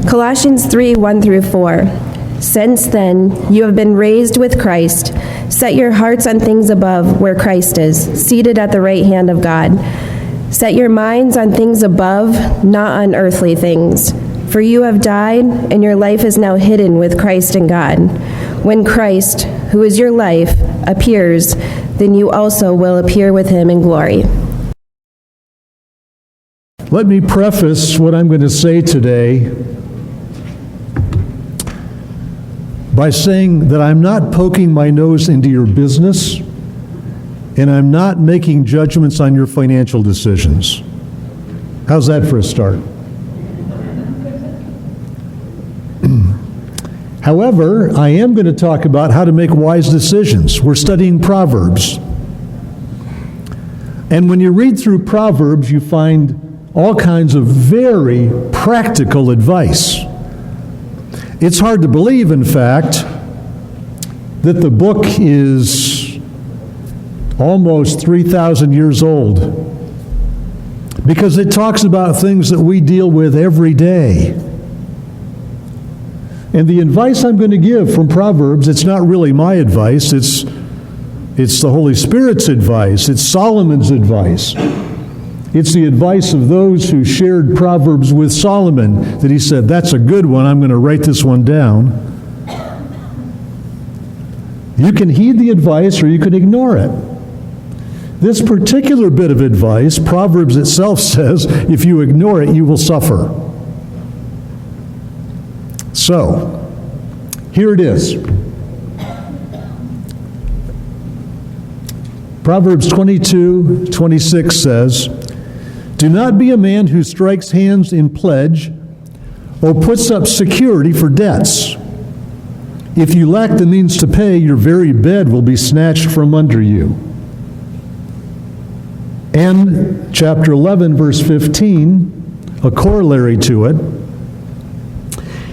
Colossians 3:1-4. Since then, you have been raised with Christ. Set your hearts on things above, where Christ is, seated at the right hand of God. Set your minds on things above, not on earthly things. For you have died, and your life is now hidden with Christ in God. When Christ, who is your life, appears, then you also will appear with him in glory. Let me preface what I'm going to say today by saying that I'm not poking my nose into your business, and I'm not making judgments on your financial decisions. How's that for a start? However, I am going to talk about how to make wise decisions. We're studying Proverbs. And when you read through Proverbs, you find all kinds of very practical advice. It's hard to believe, in fact, that the book is almost 3,000 years old, because it talks about things that we deal with every day. And the advice I'm going to give from Proverbs, it's not really my advice, it's the Holy Spirit's advice, it's Solomon's advice. It's the advice of those who shared Proverbs with Solomon, that he said, that's a good one, I'm going to write this one down. You can heed the advice or you can ignore it. This particular bit of advice, Proverbs itself says, if you ignore it, you will suffer. So, here it is. Proverbs 22:26 says, do not be a man who strikes hands in pledge or puts up security for debts. If you lack the means to pay, your very bed will be snatched from under you. And chapter 11, verse 15, a corollary to it,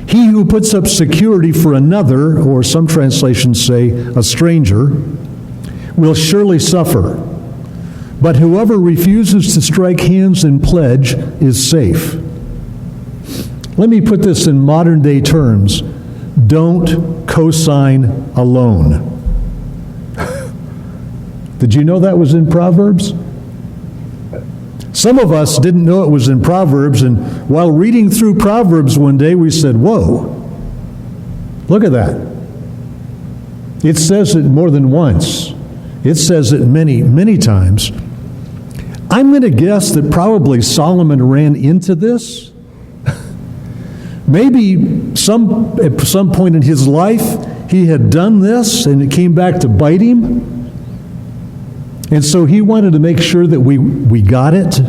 he who puts up security for another, or some translations say a stranger, will surely suffer. But whoever refuses to strike hands in pledge is safe. Let me put this in modern day terms. Don't co-sign a loan. Did you know that was in Proverbs? Some of us didn't know it was in Proverbs, and while reading through Proverbs one day, we said, whoa, look at that. It says it more than once. It says it many, many times. I'm going to guess that probably Solomon ran into this. Maybe at some point in his life, he had done this, and it came back to bite him. And so he wanted to make sure that we got it.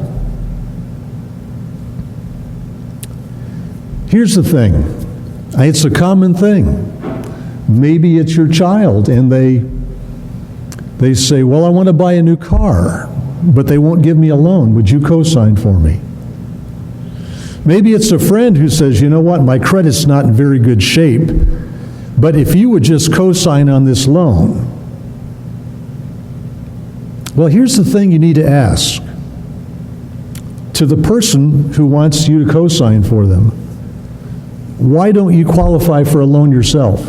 Here's the thing. It's a common thing. Maybe it's your child, and they say, well, I want to buy a new car, but they won't give me a loan. Would you co-sign for me? Maybe it's a friend who says, you know what, my credit's not in very good shape, but if you would just co-sign on this loan. Well, here's the thing you need to ask. To the person who wants you to co-sign for them, why don't you qualify for a loan yourself?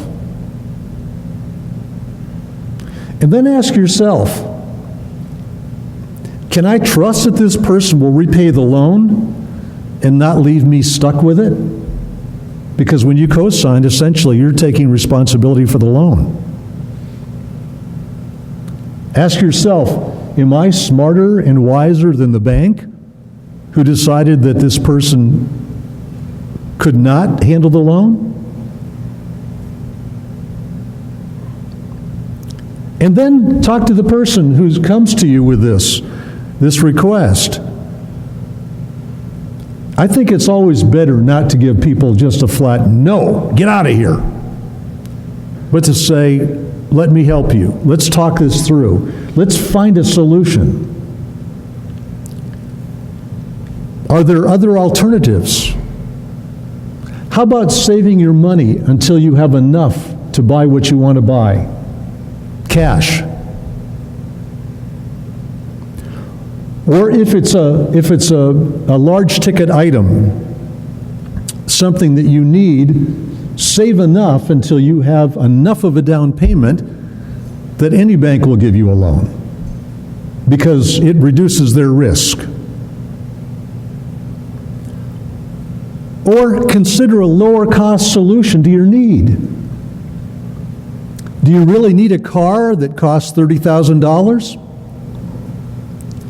And then ask yourself, can I trust that this person will repay the loan and not leave me stuck with it? Because when you co-signed, essentially you're taking responsibility for the loan. Ask yourself, am I smarter and wiser than the bank who decided that this person could not handle the loan? And then talk to the person who comes to you with this request. I think it's always better not to give people just a flat, no, get out of here. But to say, let me help you. Let's talk this through. Let's find a solution. Are there other alternatives? How about saving your money until you have enough to buy what you want to buy? Cash. Or if it's a large ticket item, something that you need, save enough until you have enough of a down payment that any bank will give you a loan, because it reduces their risk. Or consider a lower cost solution to your need. Do you really need a car that costs $30,000?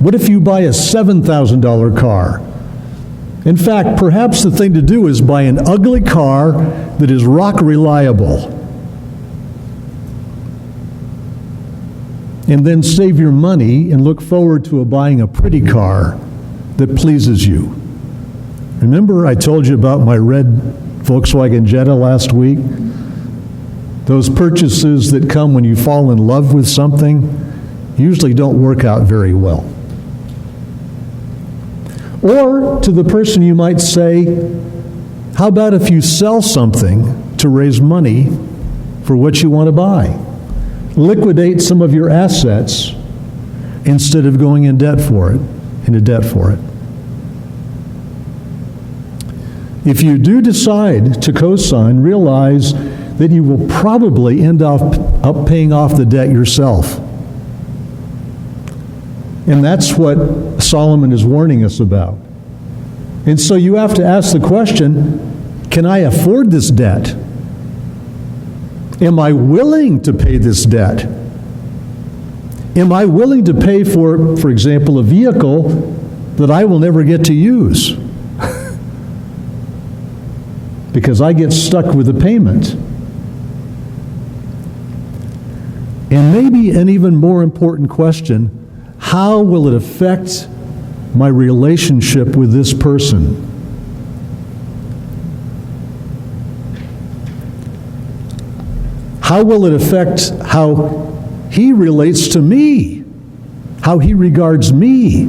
What if you buy a $7,000 car? In fact, perhaps the thing to do is buy an ugly car that is rock reliable, and then save your money and look forward to buying a pretty car that pleases you. Remember I told you about my red Volkswagen Jetta last week? Those purchases that come when you fall in love with something usually don't work out very well. Or to the person you might say, how about if you sell something to raise money for what you want to buy? Liquidate some of your assets instead of going into debt for it. If you do decide to co-sign, realize that you will probably end up paying off the debt yourself. And that's what Solomon is warning us about. And so you have to ask the question, can I afford this debt? Am I willing to pay this debt? Am I willing to pay for example, a vehicle that I will never get to use? Because I get stuck with the payment. And maybe an even more important question, how will it affect my relationship with this person? How will it affect how he relates to me? How he regards me?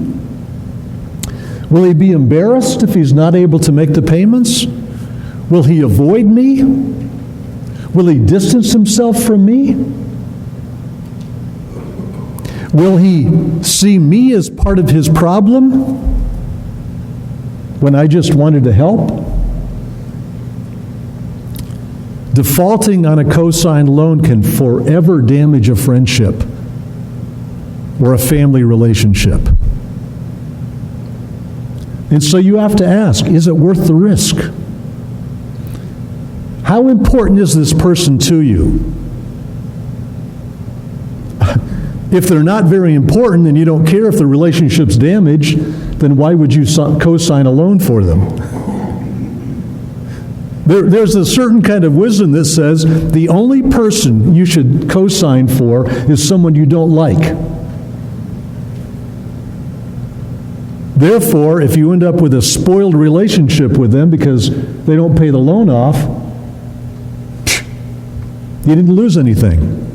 Will he be embarrassed if he's not able to make the payments? Will he avoid me? Will he distance himself from me? Will he see me as part of his problem when I just wanted to help? Defaulting on a co-signed loan can forever damage a friendship or a family relationship. And so you have to ask, is it worth the risk? How important is this person to you? If they're not very important and you don't care if the relationship's damaged, then why would you co-sign a loan for them? There's a certain kind of wisdom that says the only person you should co-sign for is someone you don't like. Therefore, if you end up with a spoiled relationship with them because they don't pay the loan off, you didn't lose anything,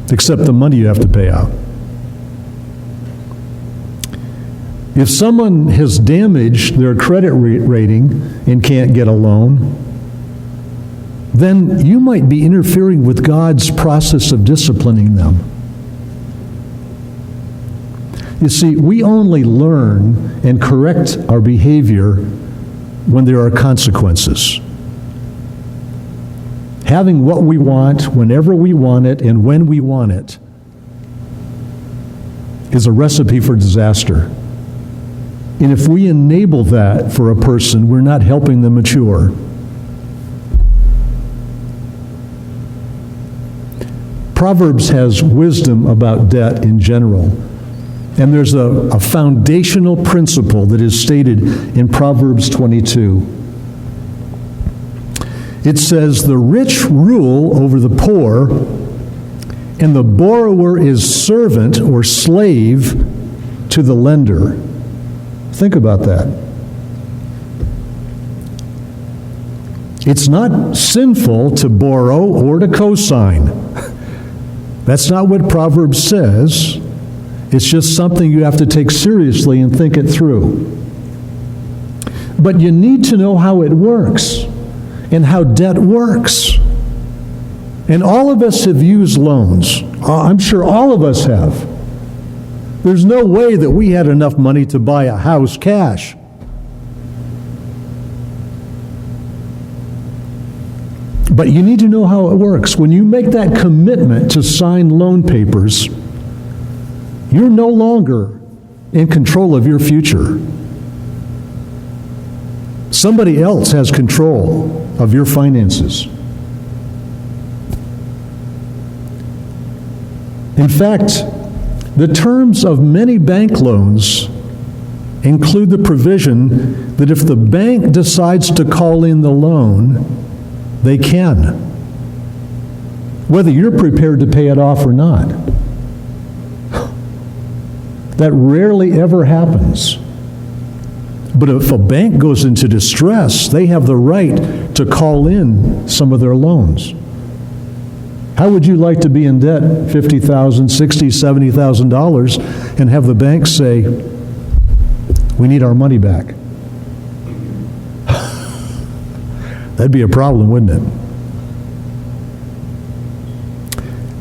except the money you have to pay out. If someone has damaged their credit rating and can't get a loan, then you might be interfering with God's process of disciplining them. You see, we only learn and correct our behavior when there are consequences. Having what we want, whenever we want it, and when we want it, is a recipe for disaster. And if we enable that for a person, we're not helping them mature. Proverbs has wisdom about debt in general. And there's a foundational principle that is stated in Proverbs 22. It says, the rich rule over the poor, and the borrower is servant or slave to the lender. Think about that. It's not sinful to borrow or to co-sign. That's not what Proverbs says. It's just something you have to take seriously and think it through. But you need to know how it works and how debt works. And all of us have used loans. I'm sure all of us have. There's no way that we had enough money to buy a house cash. But you need to know how it works. When you make that commitment to sign loan papers, you're no longer in control of your future. Somebody else has control of your finances. In fact, the terms of many bank loans include the provision that if the bank decides to call in the loan, they can, whether you're prepared to pay it off or not. That rarely ever happens. But if a bank goes into distress, they have the right to call in some of their loans. How would you like to be in debt $50,000, $60,000, $70,000 and have the bank say, we need our money back? That'd be a problem, wouldn't it?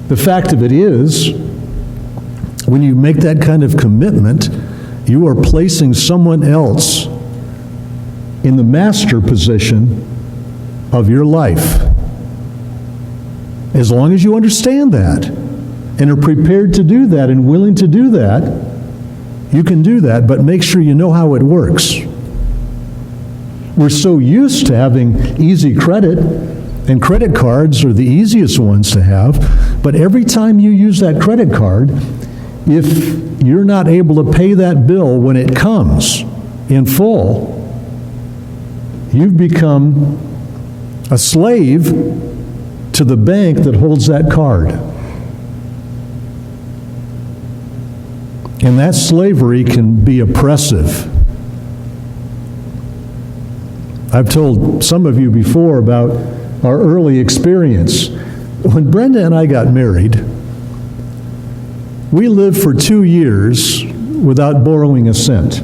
The fact of it is, when you make that kind of commitment, you are placing someone else in the master position of your life. As long as you understand that and are prepared to do that and willing to do that, you can do that, but make sure you know how it works. We're so used to having easy credit, and credit cards are the easiest ones to have, but every time you use that credit card, if you're not able to pay that bill when it comes in full, you've become a slave to the bank that holds that card. And that slavery can be oppressive. I've told some of you before about our early experience. When Brenda and I got married, we lived for 2 years without borrowing a cent.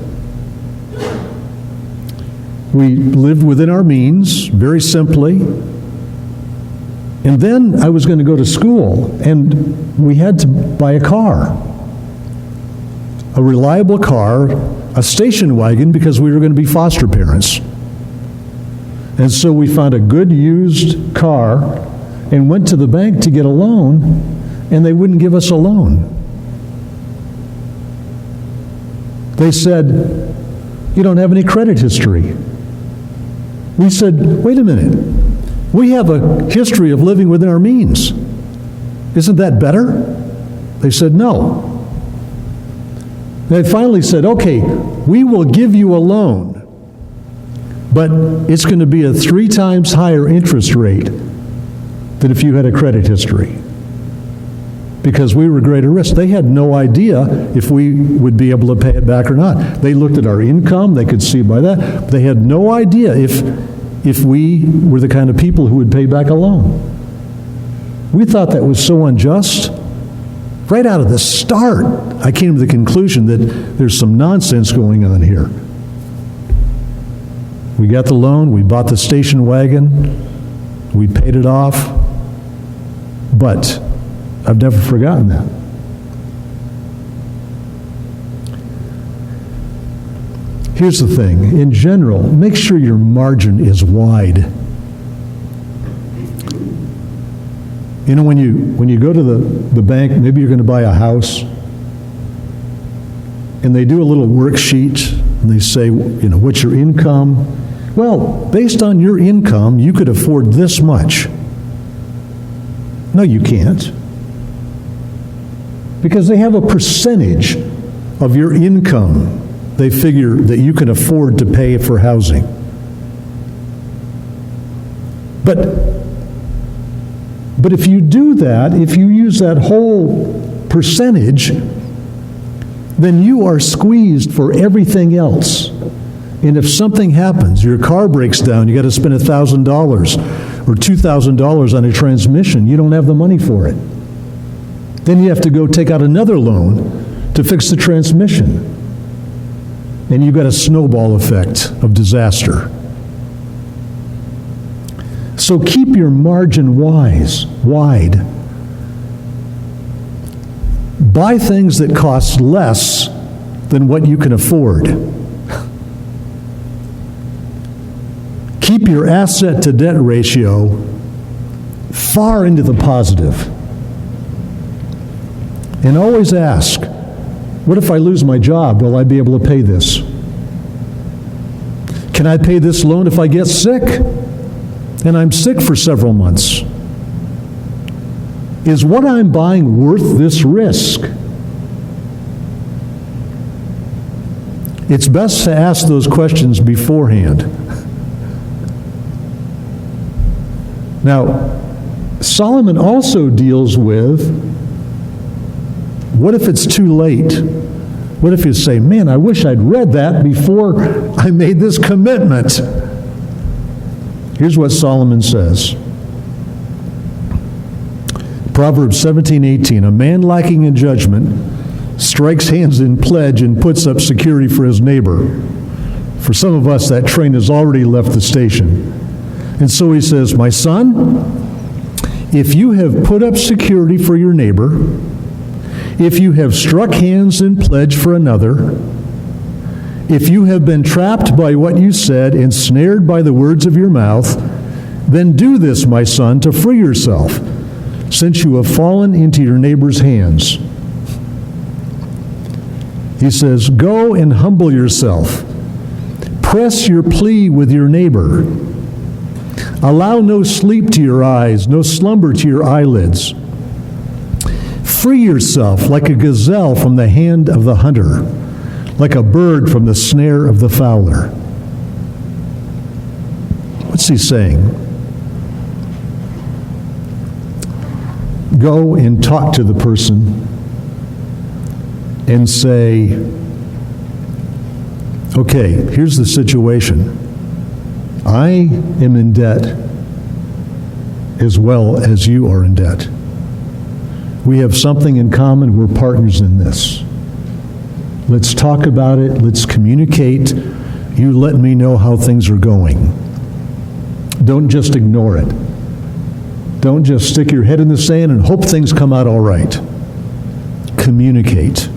We lived within our means, very simply. And then I was going to go to school, and we had to buy a car. A reliable car, a station wagon, because we were going to be foster parents. And so we found a good used car and went to the bank to get a loan, and they wouldn't give us a loan. They said, you don't have any credit history. We said, wait a minute. We have a history of living within our means. Isn't that better? They said, no. They finally said, okay, we will give you a loan, but it's going to be a 3 times higher interest rate than if you had a credit history, because we were greater risk. They had no idea if we would be able to pay it back or not. They looked at our income, they could see by that, but they had no idea if we were the kind of people who would pay back a loan. We thought that was so unjust. Right out of the start, I came to the conclusion that there's some nonsense going on here. We got the loan, we bought the station wagon, we paid it off, but I've never forgotten that. Here's the thing, in general, make sure your margin is wide. You know, when you go to the bank, maybe you're going to buy a house, and they do a little worksheet, and they say, you know, what's your income? Well, based on your income, you could afford this much. No, you can't. Because they have a percentage of your income they figure that you can afford to pay for housing. But if you do that, if you use that whole percentage, then you are squeezed for everything else. And if something happens, your car breaks down, you got to spend $1,000 or $2,000 on a transmission, you don't have the money for it. Then you have to go take out another loan to fix the transmission. And you've got a snowball effect of disaster. So keep your margin wide. Buy things that cost less than what you can afford. Keep your asset to debt ratio far into the positive. And always ask, what if I lose my job? Will I be able to pay this? Can I pay this loan if I get sick? And I'm sick for several months. Is what I'm buying worth this risk? It's best to ask those questions beforehand. Now, Solomon also deals with, what if it's too late? What if you say, man, I wish I'd read that before I made this commitment? Here's what Solomon says. Proverbs 17:18, a man lacking in judgment strikes hands in pledge and puts up security for his neighbor. For some of us, that train has already left the station. And so he says, my son, if you have put up security for your neighbor, if you have struck hands in pledge for another, if you have been trapped by what you said and snared by the words of your mouth, then do this, my son, to free yourself, since you have fallen into your neighbor's hands. He says, go and humble yourself. Press your plea with your neighbor. Allow no sleep to your eyes, no slumber to your eyelids. Free yourself like a gazelle from the hand of the hunter, like a bird from the snare of the fowler. What's he saying? Go and talk to the person and say, okay, here's the situation. I am in debt as well as you are in debt. We have something in common. We're partners in this. Let's talk about it. Let's communicate. You let me know how things are going. Don't just ignore it. Don't just stick your head in the sand and hope things come out all right. Communicate.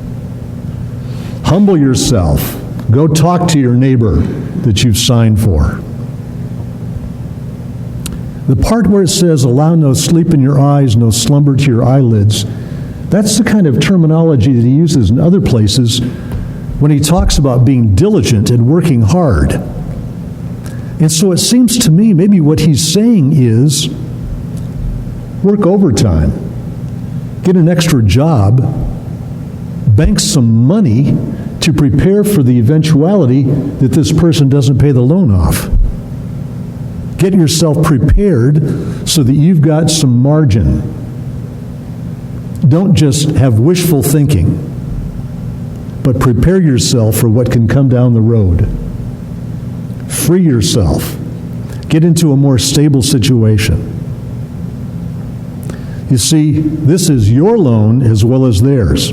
Humble yourself. Go talk to your neighbor that you've signed for. The part where it says, allow no sleep in your eyes, no slumber to your eyelids, that's the kind of terminology that he uses in other places when he talks about being diligent and working hard. And so it seems to me maybe what he's saying is, work overtime, get an extra job, bank some money to prepare for the eventuality that this person doesn't pay the loan off. Get yourself prepared so that you've got some margin. Don't just have wishful thinking, but prepare yourself for what can come down the road. Free yourself. Get into a more stable situation. You see, this is your loan as well as theirs.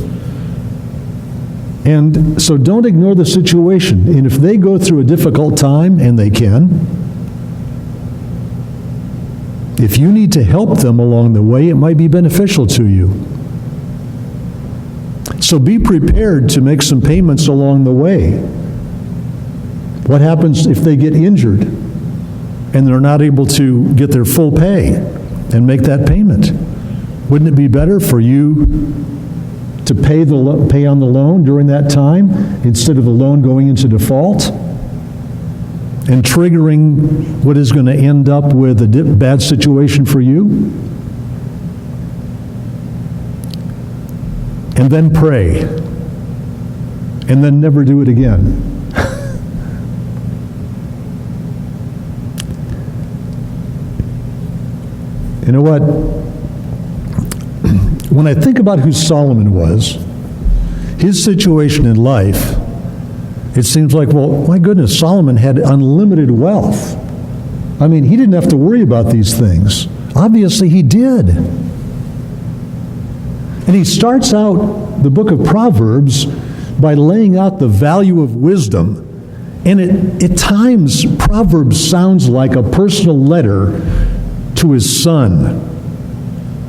And so don't ignore the situation. And if they go through a difficult time, and they can, if you need to help them along the way, it might be beneficial to you. So be prepared to make some payments along the way. What happens if they get injured and they're not able to get their full pay and make that payment? Wouldn't it be better for you to pay on the loan during that time instead of the loan going into default and triggering what is going to end up with a bad situation for you? And then pray. And then never do it again. You know what? When I think about who Solomon was, his situation in life, it seems like, well, my goodness, Solomon had unlimited wealth. I mean, he didn't have to worry about these things. Obviously, he did. And he starts out the book of Proverbs by laying out the value of wisdom. And at times, Proverbs sounds like a personal letter to his son,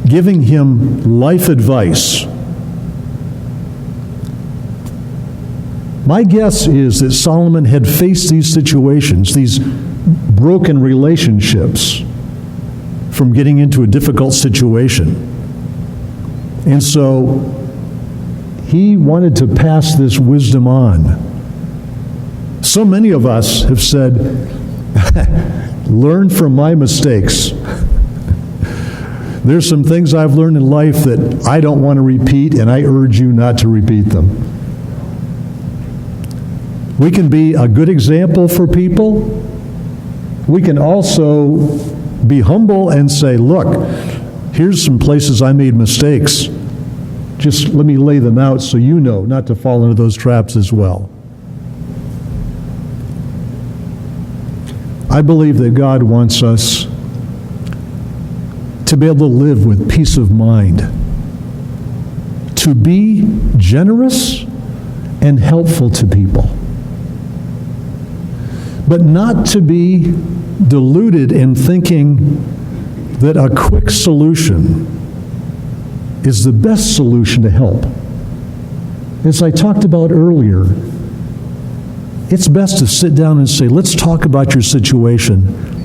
giving him life advice. My guess is that Solomon had faced these situations, these broken relationships, from getting into a difficult situation. And so he wanted to pass this wisdom on. So many of us have said, learn from my mistakes. There's some things I've learned in life that I don't want to repeat, and I urge you not to repeat them. We can be a good example for people. We can also be humble and say, look, here's some places I made mistakes. Just let me lay them out so you know not to fall into those traps as well. I believe that God wants us to be able to live with peace of mind, to be generous and helpful to people, but not to be deluded in thinking that a quick solution is the best solution to help. As I talked about earlier, it's best to sit down and say, let's talk about your situation.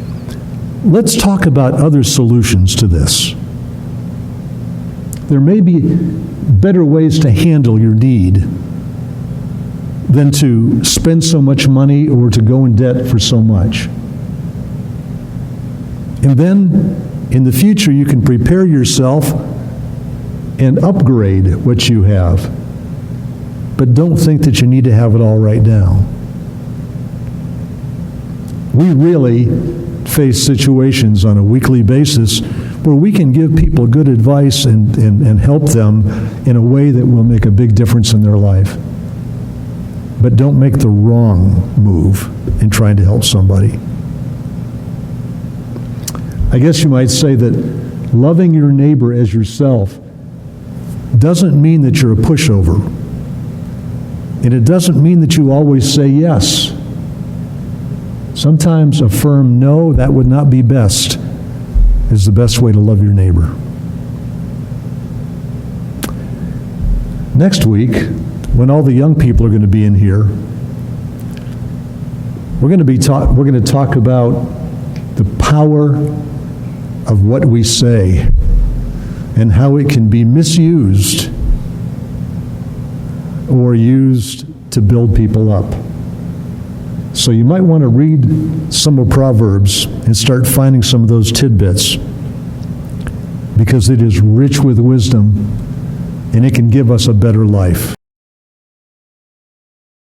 Let's talk about other solutions to this. There may be better ways to handle your need than to spend so much money or to go in debt for so much. And then, in the future, you can prepare yourself and upgrade what you have. But don't think that you need to have it all right now. We really face situations on a weekly basis where we can give people good advice and help them in a way that will make a big difference in their life. But don't make the wrong move in trying to help somebody. I guess you might say that loving your neighbor as yourself doesn't mean that you're a pushover. And it doesn't mean that you always say yes. Sometimes a firm no, that would not be best, is the best way to love your neighbor. Next week, when all the young people are going to be in here, we're going to talk about the power of what we say and how it can be misused or used to build people up. So you might want to read some of Proverbs and start finding some of those tidbits, because it is rich with wisdom and it can give us a better life.